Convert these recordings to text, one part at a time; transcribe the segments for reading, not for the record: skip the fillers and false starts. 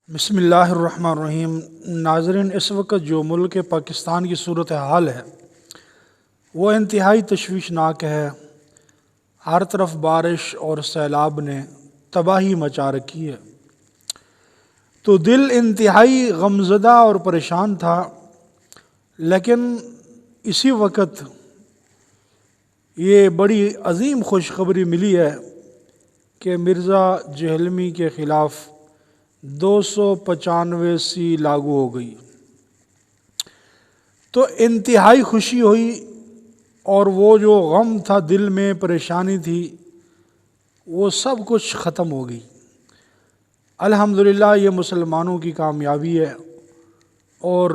بسم اللہ الرحمن الرحیم۔ ناظرین، اس وقت جو ملک پاکستان کی صورتحال ہے وہ انتہائی تشویشناک ہے۔ ہر طرف بارش اور سیلاب نے تباہی مچا رکھی ہے، تو دل انتہائی غمزدہ اور پریشان تھا۔ لیکن اسی وقت یہ بڑی عظیم خوشخبری ملی ہے کہ مرزا جہلمی کے خلاف 295 لاگو ہو گئی، تو انتہائی خوشی ہوئی، اور وہ جو غم تھا، دل میں پریشانی تھی، وہ سب کچھ ختم ہو گئی۔ الحمدللہ یہ مسلمانوں کی کامیابی ہے، اور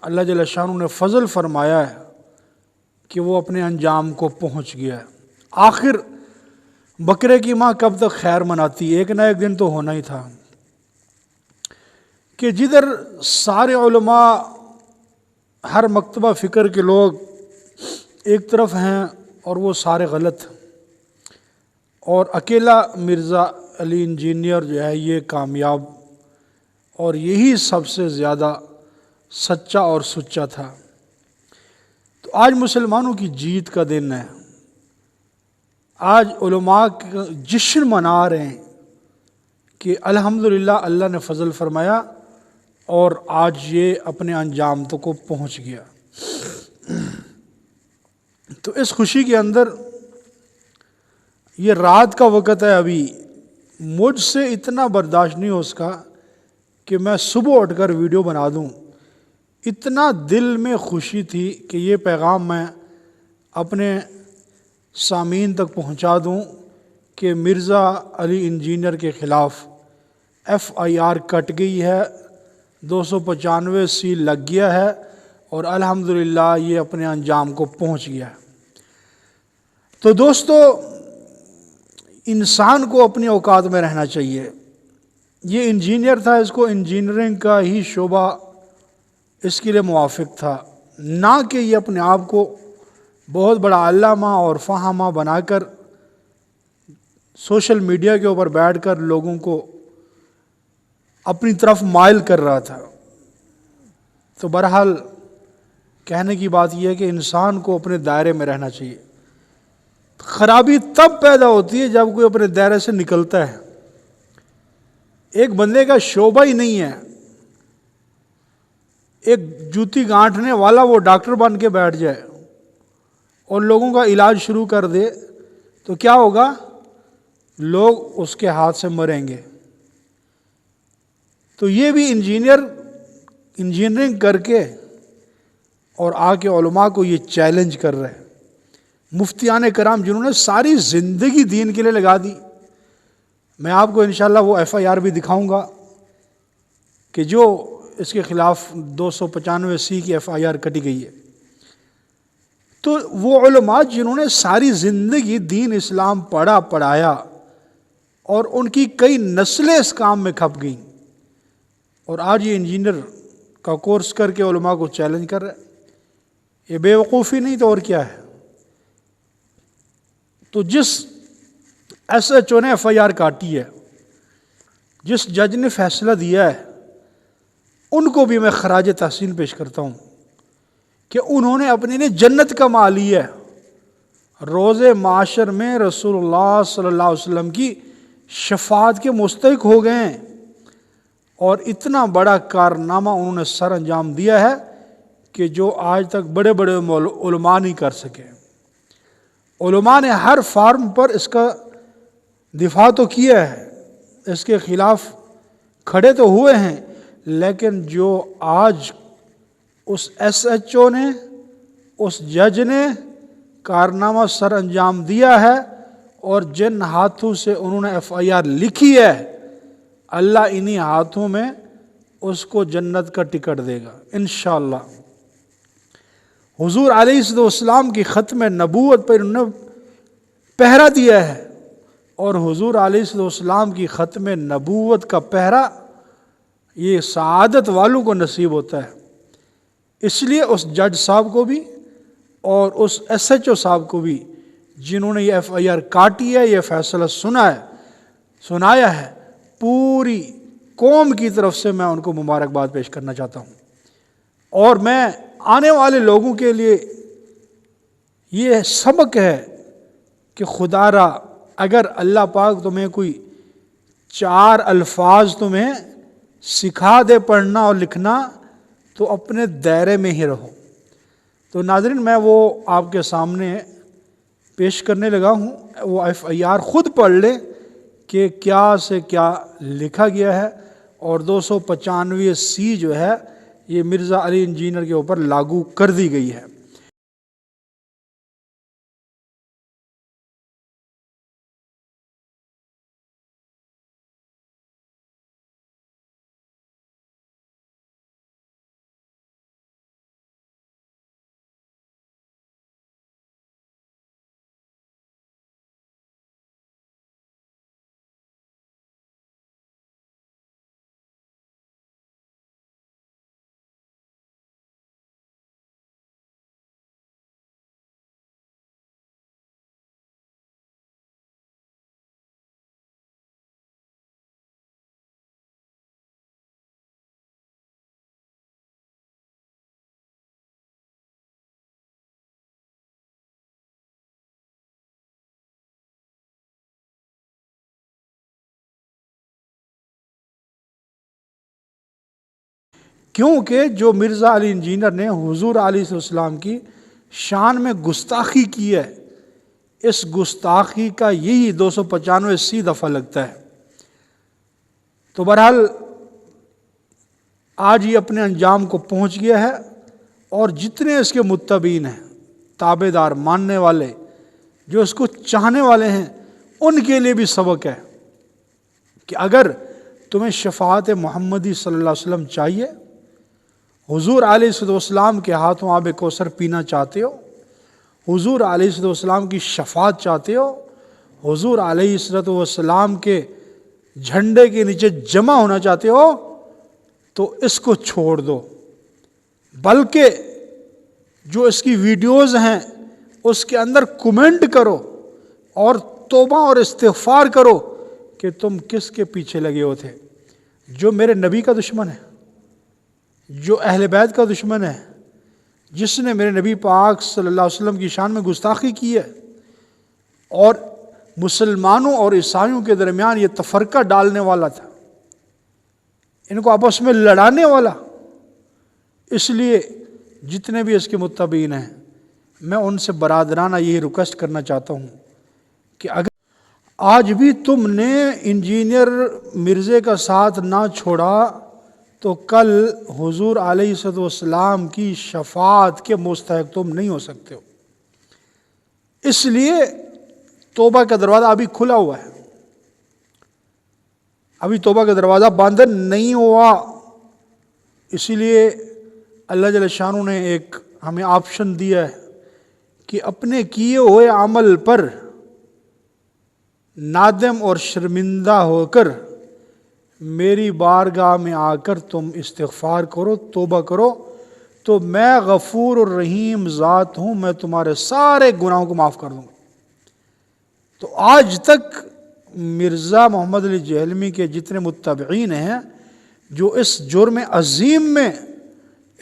اللہ جل شانہ نے فضل فرمایا ہے کہ وہ اپنے انجام کو پہنچ گیا ہے۔ آخر بکرے کی ماں کب تک خیر مناتی، ایک نہ ایک دن تو ہونا ہی تھا کہ جدھر سارے علماء، ہر مکتبہ فکر کے لوگ ایک طرف ہیں اور وہ سارے غلط، اور اکیلا مرزا علی انجینئر جو ہے یہ کامیاب، اور یہی سب سے زیادہ سچا اور سچا تھا۔ تو آج مسلمانوں کی جیت کا دن ہے، آج علماء کا جشن منا رہے ہیں کہ الحمدللہ اللہ نے فضل فرمایا اور آج یہ اپنے انجام تک کو پہنچ گیا۔ تو اس خوشی کے اندر یہ رات کا وقت ہے، ابھی مجھ سے اتنا برداشت نہیں ہو سکا کہ میں صبح اٹھ کر ویڈیو بنا دوں۔ اتنا دل میں خوشی تھی کہ یہ پیغام میں اپنے سامعین تک پہنچا دوں کہ مرزا علی انجینئر کے خلاف FIR کٹ گئی ہے، 295 لگ گیا ہے، اور الحمدللہ یہ اپنے انجام کو پہنچ گیا ہے۔ تو دوستو، انسان کو اپنی اوقات میں رہنا چاہیے۔ یہ انجینئر تھا، اس کو انجینئرنگ کا ہی شعبہ اس کے لیے موافق تھا، نہ کہ یہ اپنے آپ کو بہت بڑا علامہ اور فہامہ بنا کر سوشل میڈیا کے اوپر بیٹھ کر لوگوں کو اپنی طرف مائل کر رہا تھا۔ تو بہرحال کہنے کی بات یہ ہے کہ انسان کو اپنے دائرے میں رہنا چاہیے۔ خرابی تب پیدا ہوتی ہے جب کوئی اپنے دائرے سے نکلتا ہے۔ ایک بندے کا شعبہ ہی نہیں ہے، ایک جوتی گانٹھنے والا وہ ڈاکٹر بن کے بیٹھ جائے اور لوگوں کا علاج شروع کر دے، تو کیا ہوگا؟ لوگ اس کے ہاتھ سے مریں گے۔ تو یہ بھی انجینئرنگ کر کے اور آ کے علماء کو یہ چیلنج کر رہے ہیں۔ مفتیان کرام جنہوں نے ساری زندگی دین کے لیے لگا دی، میں آپ کو انشاءاللہ وہ FIR بھی دکھاؤں گا کہ جو اس کے خلاف 295 کی FIR کٹی گئی ہے۔ تو وہ علماء جنہوں نے ساری زندگی دین اسلام پڑھایا، اور ان کی کئی نسلیں اس کام میں کھپ گئیں، اور آج یہ انجینئر کا کورس کر کے علماء کو چیلنج کر رہے ہیں۔ یہ بے وقوفی نہیں تو اور کیا ہے؟ تو جس SHO نے FIR کاٹی ہے، جس جج نے فیصلہ دیا ہے، ان کو بھی میں خراج تحسین پیش کرتا ہوں کہ انہوں نے اپنے لیے جنت کما لی ہے۔ روز معاشر میں رسول اللہ صلی اللہ علیہ وسلم کی شفاعت کے مستحق ہو گئے ہیں، اور اتنا بڑا کارنامہ انہوں نے سر انجام دیا ہے کہ جو آج تک بڑے بڑے علماء نہیں کر سکے۔ علماء نے ہر فارم پر اس کا دفاع تو کیا ہے، اس کے خلاف کھڑے تو ہوئے ہیں، لیکن جو آج اس SHO نے، اس جج نے کارنامہ سر انجام دیا ہے، اور جن ہاتھوں سے انہوں نے FIR لکھی ہے، اللہ انہی ہاتھوں میں اس کو جنت کا ٹکٹ دے گا انشاءاللہ۔ حضور علیہ السلام کی ختم نبوت پر انہوں نے پہرا دیا ہے، اور حضور علیہ السلام کی ختم نبوت کا پہرا یہ سعادت والوں کو نصیب ہوتا ہے۔ اس لیے اس جج صاحب کو بھی اور اس SHO صاحب کو بھی جنہوں نے یہ FIR کاٹی ہے، یہ فیصلہ سنایا ہے، پوری قوم کی طرف سے میں ان کو مبارکباد پیش کرنا چاہتا ہوں، اور میں آنے والے لوگوں کے لیے یہ سبق ہے کہ خدا را اگر اللہ پاک تمہیں کوئی 4 الفاظ تمہیں سکھا دے پڑھنا اور لکھنا تو اپنے دائرے میں ہی رہو۔ تو ناظرین، میں وہ آپ کے سامنے پیش کرنے لگا ہوں، وہ FIR خود پڑھ لیں کہ کیا سے کیا لکھا گیا ہے، اور 295C جو ہے یہ مرزا علی انجینئر کے اوپر لاگو کر دی گئی ہے۔ کیونکہ جو مرزا علی انجینئر نے حضور علیہ السلام کی شان میں گستاخی کی ہے، اس گستاخی کا یہی 295C دفعہ لگتا ہے۔ تو بہرحال آج یہ اپنے انجام کو پہنچ گیا ہے، اور جتنے اس کے متبعین ہیں، تابع دار، ماننے والے، جو اس کو چاہنے والے ہیں، ان کے لیے بھی سبق ہے کہ اگر تمہیں شفاعت محمدی صلی اللہ علیہ وسلم چاہیے، حضور علیہ السلام کے ہاتھوں آب کوثر پینا چاہتے ہو، حضور علیہ السلام کی شفاعت چاہتے ہو، حضور علیہ السلام کے جھنڈے کے نیچے جمع ہونا چاہتے ہو، تو اس کو چھوڑ دو، بلکہ جو اس کی ویڈیوز ہیں اس کے اندر کمنٹ کرو اور توبہ اور استغفار کرو کہ تم کس کے پیچھے لگے ہو تھے، جو میرے نبی کا دشمن ہے، جو اہل بیت کا دشمن ہے، جس نے میرے نبی پاک صلی اللہ علیہ وسلم کی شان میں گستاخی کی ہے، اور مسلمانوں اور عیسائیوں کے درمیان یہ تفرقہ ڈالنے والا تھا، ان کو آپس میں لڑانے والا۔ اس لیے جتنے بھی اس کے متبعین ہیں، میں ان سے برادرانہ یہی ریکویسٹ کرنا چاہتا ہوں کہ اگر آج بھی تم نے انجینئر مرزے کا ساتھ نہ چھوڑا تو کل حضور علیہ السلام کی شفاعت کے مستحق تم نہیں ہو سکتے ہو۔ اس لیے توبہ کا دروازہ ابھی کھلا ہوا ہے، ابھی توبہ کا دروازہ بند نہیں ہوا۔ اسی لیے اللہ جل شانہ نے ایک ہمیں آپشن دیا ہے کہ اپنے کیے ہوئے عمل پر نادم اور شرمندہ ہو کر میری بارگاہ میں آ کر تم استغفار کرو، توبہ کرو، تو میں غفور الرحیم ذات ہوں، میں تمہارے سارے گناہوں کو معاف کر دوں گا۔ تو آج تک مرزا محمد علی جہلمی کے جتنے متبعین ہیں جو اس جرم عظیم میں،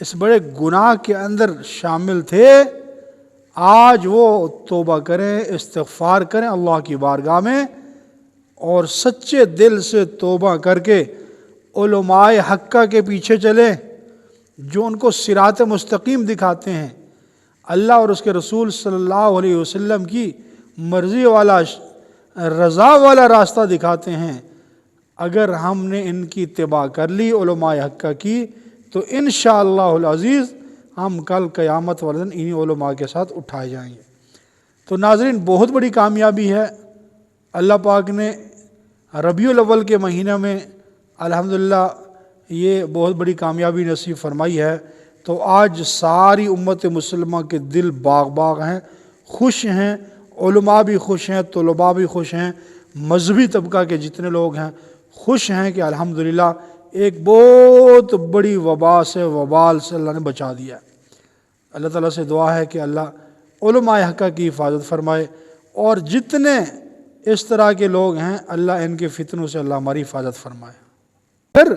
اس بڑے گناہ کے اندر شامل تھے، آج وہ توبہ کریں، استغفار کریں اللہ کی بارگاہ میں، اور سچے دل سے توبہ کر کے علماء حقہ کے پیچھے چلیں، جو ان کو صراط مستقیم دکھاتے ہیں، اللہ اور اس کے رسول صلی اللہ علیہ وسلم کی مرضی والا، رضا والا راستہ دکھاتے ہیں۔ اگر ہم نے ان کی اتباع کر لی، علماء حقہ کی، تو انشاءاللہ العزیز ہم کل قیامت والے دن انہی علماء کے ساتھ اٹھائے جائیں گے۔ تو ناظرین، بہت بڑی کامیابی ہے، اللہ پاک نے ربیع الاول کے مہینہ میں الحمدللہ یہ بہت بڑی کامیابی نصیب فرمائی ہے۔ تو آج ساری امت مسلمہ کے دل باغ باغ ہیں، خوش ہیں، علماء بھی خوش ہیں، طلباء بھی خوش ہیں، مذہبی طبقہ کے جتنے لوگ ہیں خوش ہیں کہ الحمدللہ ایک بہت بڑی وبا سے، وبال سے اللہ نے بچا دیا۔ اللہ تعالیٰ سے دعا ہے کہ اللہ علماء حقہ کی حفاظت فرمائے، اور جتنے اس طرح کے لوگ ہیں اللہ ان کے فتنوں سے اللہ ہماری حفاظت فرمائے۔ پھر